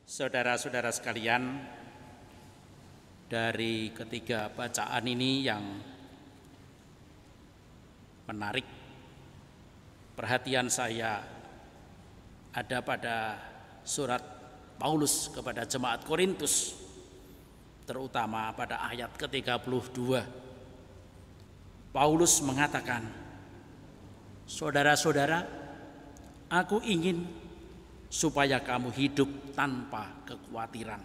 Saudara-saudara sekalian, dari ketiga bacaan ini yang menarik perhatian saya ada pada surat Paulus kepada jemaat Korintus, terutama pada ayat ke-32. Paulus mengatakan, "Saudara-saudara, aku ingin supaya kamu hidup tanpa kekhawatiran."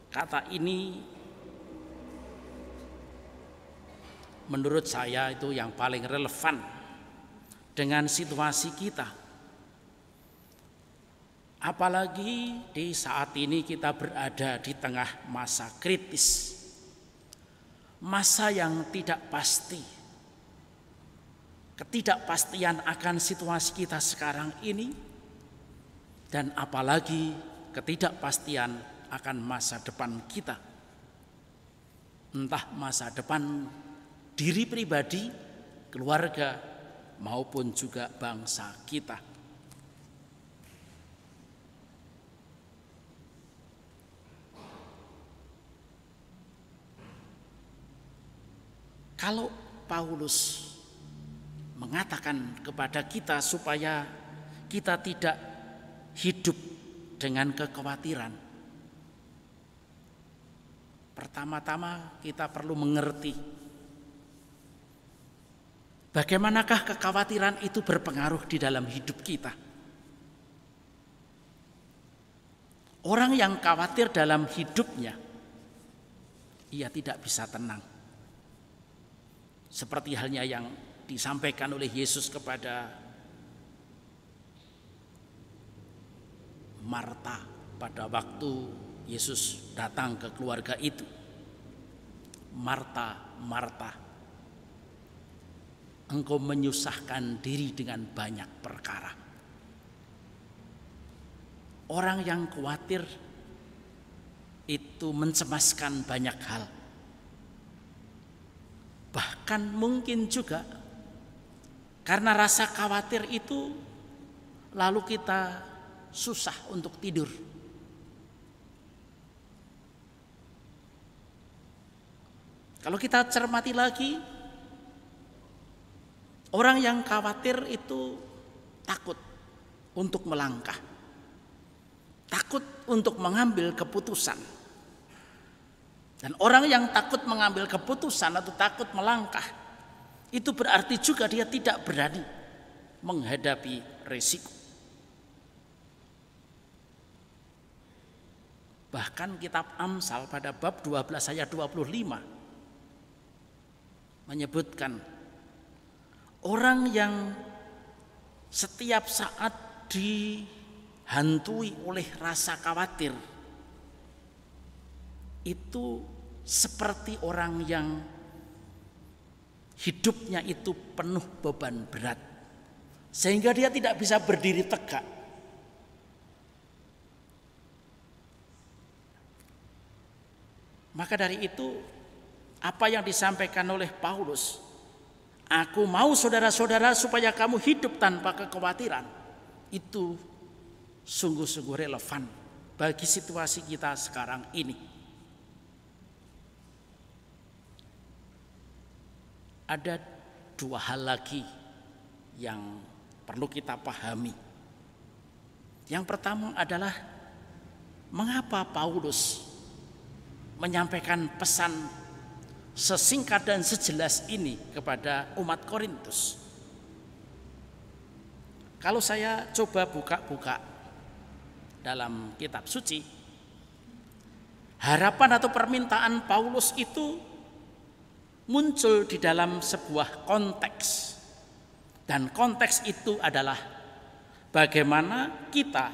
Kata ini menurut saya itu yang paling relevan dengan situasi kita. Apalagi di saat ini kita berada di tengah masa kritis, masa yang tidak pasti. Ketidakpastian akan situasi kita sekarang ini, dan apalagi ketidakpastian akan masa depan kita, entah masa depan diri pribadi, keluarga, maupun juga bangsa kita. Kalau Paulus mengatakan kepada kita supaya kita tidak hidup dengan kekhawatiran, pertama-tama kita perlu mengerti bagaimanakah kekhawatiran itu berpengaruh di dalam hidup kita. Orang yang khawatir dalam hidupnya, ia tidak bisa tenang. Seperti halnya yang disampaikan oleh Yesus kepada Marta pada waktu Yesus datang ke keluarga itu. "Marta, Marta, engkau menyusahkan diri dengan banyak perkara." Orang yang khawatir itu mencemaskan banyak hal. Bahkan mungkin juga karena rasa khawatir itu lalu kita susah untuk tidur. Kalau kita cermati lagi, orang yang khawatir itu takut untuk melangkah, takut untuk mengambil keputusan. Dan orang yang takut mengambil keputusan atau takut melangkah, itu berarti juga dia tidak berani menghadapi risiko. Bahkan kitab Amsal pada bab 12 ayat 25 menyebutkan orang yang setiap saat dihantui oleh rasa khawatir itu seperti orang yang hidupnya itu penuh beban berat, sehingga dia tidak bisa berdiri tegak. Maka dari itu, apa yang disampaikan oleh Paulus, "Aku mau saudara-saudara supaya kamu hidup tanpa kekhawatiran," itu sungguh-sungguh relevan bagi situasi kita sekarang ini. Ada dua hal lagi yang perlu kita pahami. Yang pertama adalah mengapa Paulus menyampaikan pesan sesingkat dan sejelas ini kepada umat Korintus. Kalau saya coba buka-buka dalam kitab suci, harapan atau permintaan Paulus itu muncul di dalam sebuah konteks, dan konteks itu adalah bagaimana kita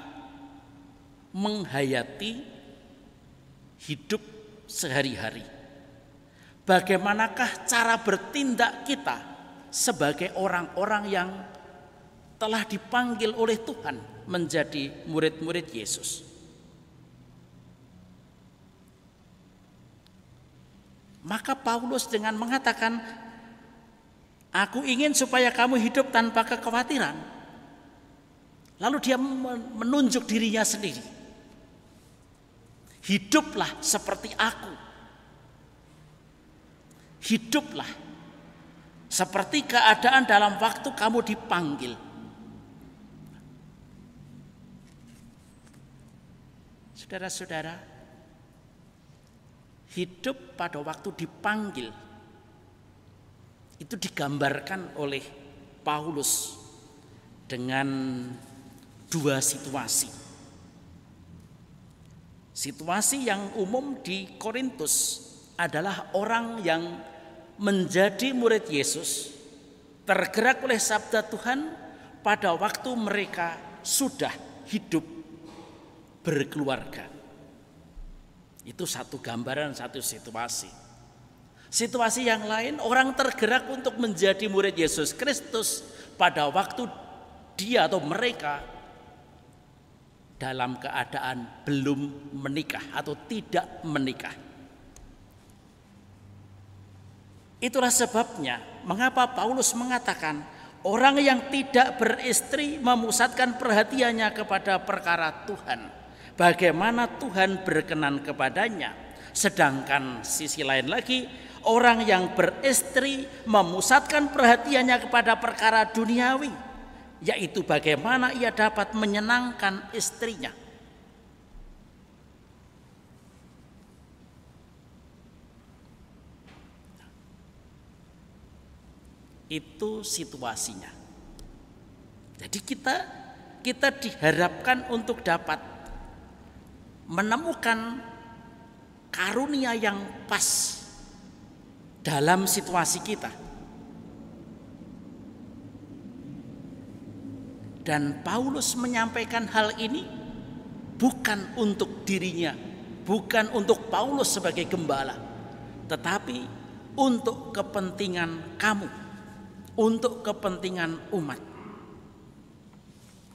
menghayati hidup sehari-hari. Bagaimanakah cara bertindak kita sebagai orang-orang yang telah dipanggil oleh Tuhan menjadi murid-murid Yesus. Maka Paulus dengan mengatakan, "Aku ingin supaya kamu hidup tanpa kekhawatiran," Lalu dia menunjuk dirinya sendiri. Hiduplah seperti aku. Hiduplah seperti keadaan dalam waktu kamu dipanggil. Saudara-saudara, hidup pada waktu dipanggil itu digambarkan oleh Paulus dengan dua situasi. Situasi yang umum di Korintus adalah orang yang menjadi murid Yesus, tergerak oleh sabda Tuhan pada waktu mereka sudah hidup berkeluarga. Itu satu gambaran, satu situasi. Situasi yang lain, orang tergerak untuk menjadi murid Yesus Kristus pada waktu dia atau mereka dalam keadaan belum menikah atau tidak menikah. Itulah sebabnya mengapa Paulus mengatakan orang yang tidak beristri memusatkan perhatiannya kepada perkara Tuhan, bagaimana Tuhan berkenan kepadanya. Sedangkan sisi lain lagi, orang yang beristri memusatkan perhatiannya kepada perkara duniawi, yaitu bagaimana ia dapat menyenangkan istrinya. Itu situasinya. Jadi kita diharapkan untuk dapat menemukan karunia yang pas dalam situasi kita. Dan Paulus menyampaikan hal ini bukan untuk dirinya, bukan untuk Paulus sebagai gembala, tetapi untuk kepentingan kamu, untuk kepentingan umat.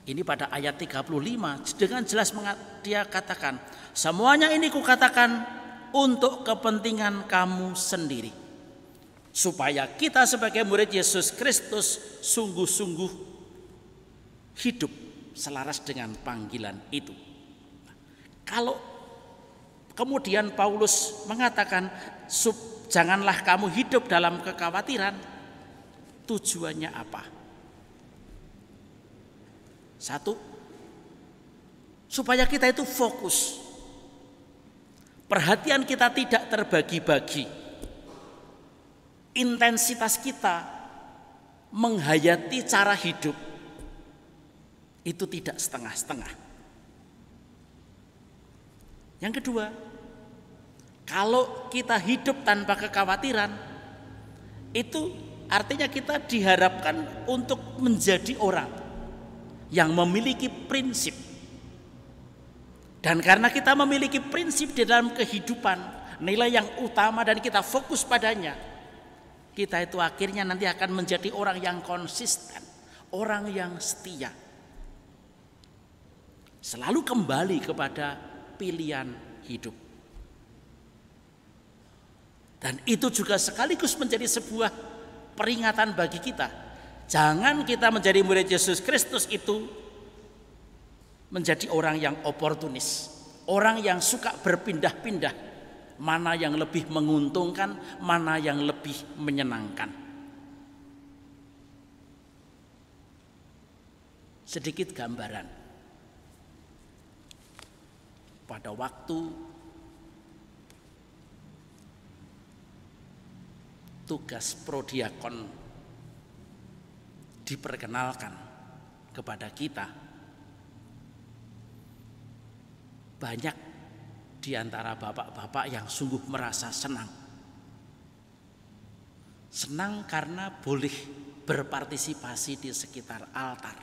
Ini pada ayat 35 dengan jelas dia katakan, semuanya ini kukatakan untuk kepentingan kamu sendiri, supaya kita sebagai murid Yesus Kristus sungguh-sungguh hidup selaras dengan panggilan itu. Kalau kemudian Paulus mengatakan janganlah kamu hidup dalam kekhawatiran, tujuannya apa? Satu, supaya kita itu fokus. Perhatian kita tidak terbagi-bagi. Intensitas kita menghayati cara hidup itu tidak setengah-setengah. Yang kedua, kalau kita hidup tanpa kekhawatiran, itu artinya kita diharapkan untuk menjadi orang yang memiliki prinsip. Dan karena kita memiliki prinsip di dalam kehidupan, nilai yang utama dan kita fokus padanya, kita itu akhirnya nanti akan menjadi orang yang konsisten, orang yang setia. Selalu kembali kepada pilihan hidup. Dan itu juga sekaligus menjadi sebuah peringatan bagi kita. Jangan kita menjadi murid Yesus Kristus itu menjadi orang yang oportunis, orang yang suka berpindah-pindah, mana yang lebih menguntungkan, mana yang lebih menyenangkan. Sedikit gambaran. Pada waktu tugas prodiakon diperkenalkan kepada kita, banyak di antara bapak-bapak yang sungguh merasa senang. Senang karena boleh berpartisipasi di sekitar altar.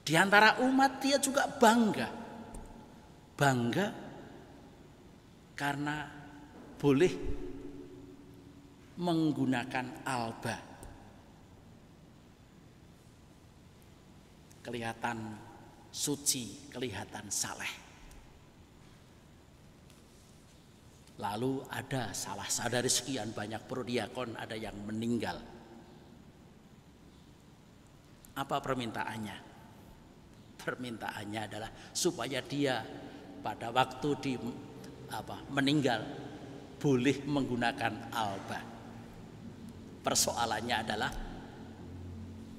Di antara umat dia juga bangga karena boleh menggunakan alba. Kelihatan suci, kelihatan saleh. Lalu ada salah dari sekian banyak prodiakon ada yang meninggal. Apa permintaannya? Permintaannya adalah supaya dia pada waktu meninggal boleh menggunakan alba. Persoalannya adalah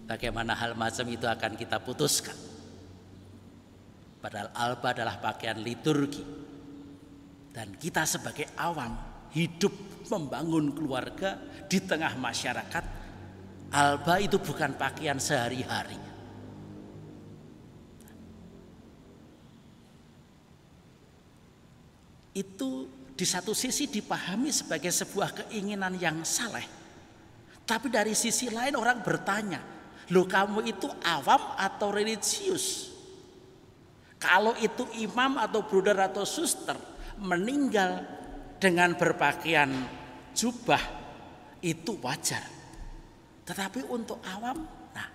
bagaimana hal macam itu akan kita putuskan. Padahal alba adalah pakaian liturgi. Dan kita sebagai awam hidup membangun keluarga di tengah masyarakat, alba itu bukan pakaian sehari-hari. Itu di satu sisi dipahami sebagai sebuah keinginan yang saleh. Tapi dari sisi lain orang bertanya, loh kamu itu awam atau religius? Kalau itu imam atau bruder atau suster meninggal dengan berpakaian jubah, itu wajar. Tetapi untuk awam, nah,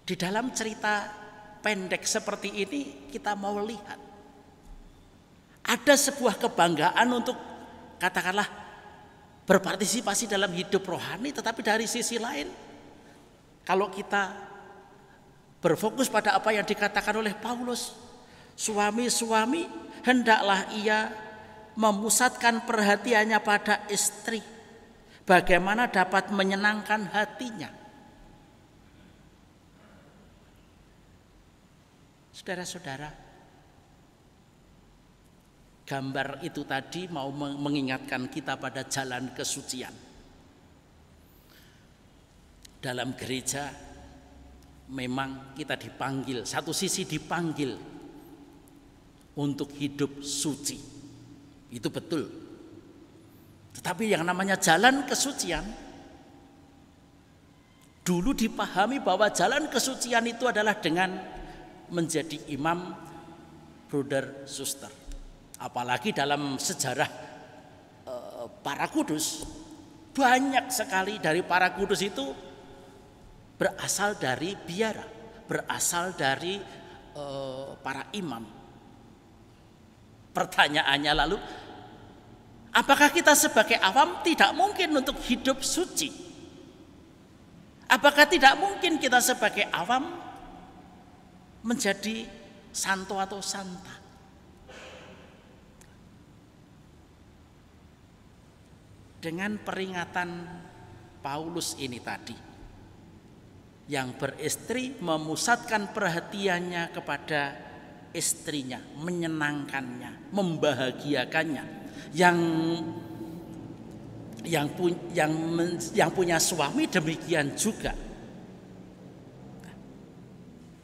di dalam cerita pendek seperti ini kita mau lihat ada sebuah kebanggaan untuk katakanlah berpartisipasi dalam hidup rohani. Tetapi dari sisi lain, kalau kita berfokus pada apa yang dikatakan oleh Paulus, suami-suami hendaklah ia memusatkan perhatiannya pada istri, bagaimana dapat menyenangkan hatinya. Saudara-saudara, gambar itu tadi mau mengingatkan kita pada jalan kesucian. Dalam gereja memang kita dipanggil, satu sisi dipanggil untuk hidup suci, itu betul. Tetapi yang namanya jalan kesucian, dulu dipahami bahwa jalan kesucian itu adalah dengan menjadi imam, bruder, suster. Apalagi dalam sejarah para kudus, banyak sekali dari para kudus itu berasal dari biara, berasal dari para imam. Pertanyaannya lalu, apakah kita sebagai awam tidak mungkin untuk hidup suci? Apakah tidak mungkin kita sebagai awam menjadi santo atau santa? Dengan peringatan Paulus ini tadi, yang beristri memusatkan perhatiannya kepada istrinya, menyenangkannya, membahagiakannya. Yang punya suami demikian juga.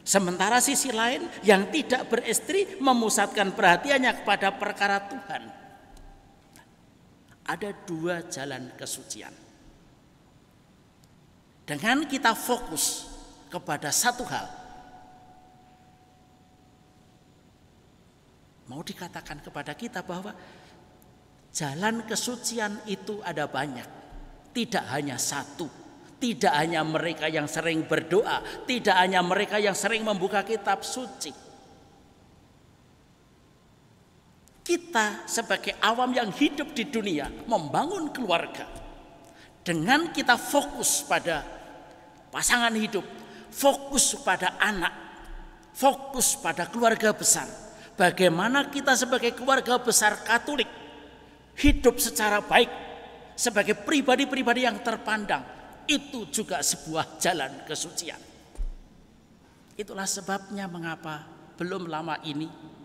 Sementara sisi lain yang tidak beristri memusatkan perhatiannya kepada perkara Tuhan. Ada dua jalan kesucian. Dengan kita fokus kepada satu hal, mau dikatakan kepada kita bahwa jalan kesucian itu ada banyak, tidak hanya satu, tidak hanya mereka yang sering berdoa, tidak hanya mereka yang sering membuka kitab suci. Kita sebagai awam yang hidup di dunia membangun keluarga, dengan kita fokus pada pasangan hidup, fokus pada anak, fokus pada keluarga besar. Bagaimana kita sebagai keluarga besar Katolik hidup secara baik sebagai pribadi-pribadi yang terpandang, itu juga sebuah jalan kesucian. Itulah sebabnya mengapa belum lama ini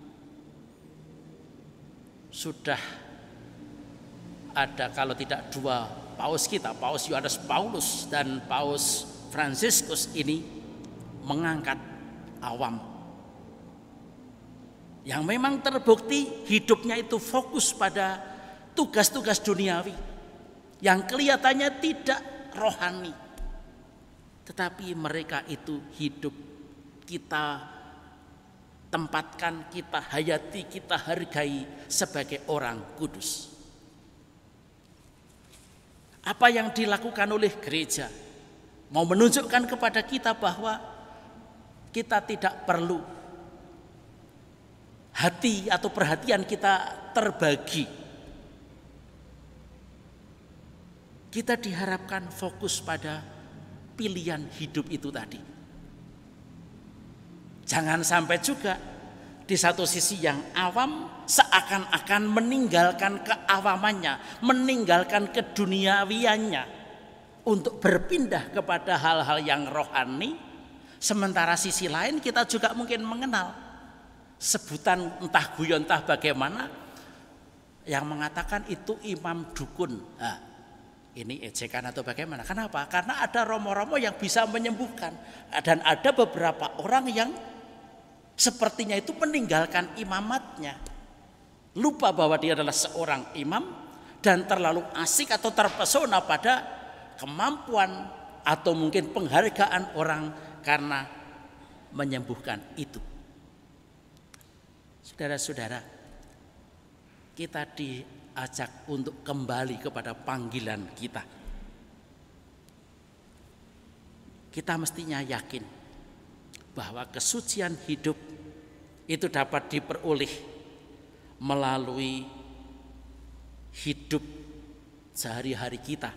sudah ada, kalau tidak dua paus kita, Paus Yohanes Paulus dan Paus Fransiskus ini mengangkat awam yang memang terbukti hidupnya itu fokus pada tugas-tugas duniawi yang kelihatannya tidak rohani, tetapi mereka itu hidup kita tempatkan, kita hayati, kita hargai sebagai orang kudus. Apa yang dilakukan oleh gereja mau menunjukkan kepada kita bahwa kita tidak perlu hati atau perhatian kita terbagi. Kita diharapkan fokus pada pilihan hidup itu tadi. Jangan sampai juga di satu sisi yang awam seakan-akan meninggalkan keawamannya, meninggalkan keduniawiannya untuk berpindah kepada hal-hal yang rohani. Sementara sisi lain kita juga mungkin mengenal sebutan entah guyon entah bagaimana yang mengatakan itu imam dukun. Nah, ini ejekan atau bagaimana? Kenapa? Karena ada romo-romo yang bisa menyembuhkan dan ada beberapa orang yang sepertinya itu meninggalkan imamatnya, lupa bahwa dia adalah seorang imam dan terlalu asik atau terpesona pada kemampuan atau mungkin penghargaan orang karena menyembuhkan itu. Saudara-saudara, kita diajak untuk kembali kepada panggilan kita. Kita mestinya yakin bahwa kesucian hidup itu dapat diperoleh melalui hidup sehari-hari kita.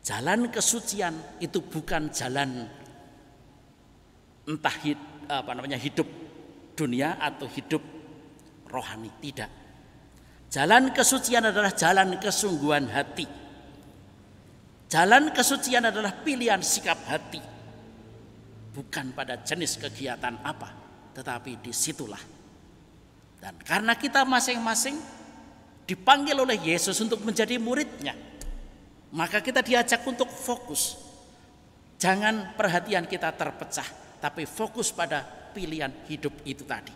Jalan kesucian itu bukan jalan entah hidup dunia atau hidup rohani, tidak. Jalan kesucian adalah jalan kesungguhan hati. Jalan kesucian adalah pilihan sikap hati. Bukan pada jenis kegiatan apa, tetapi disitulah. Dan karena kita masing-masing dipanggil oleh Yesus untuk menjadi muridnya, maka kita diajak untuk fokus. Jangan perhatian kita terpecah, tapi fokus pada pilihan hidup itu tadi.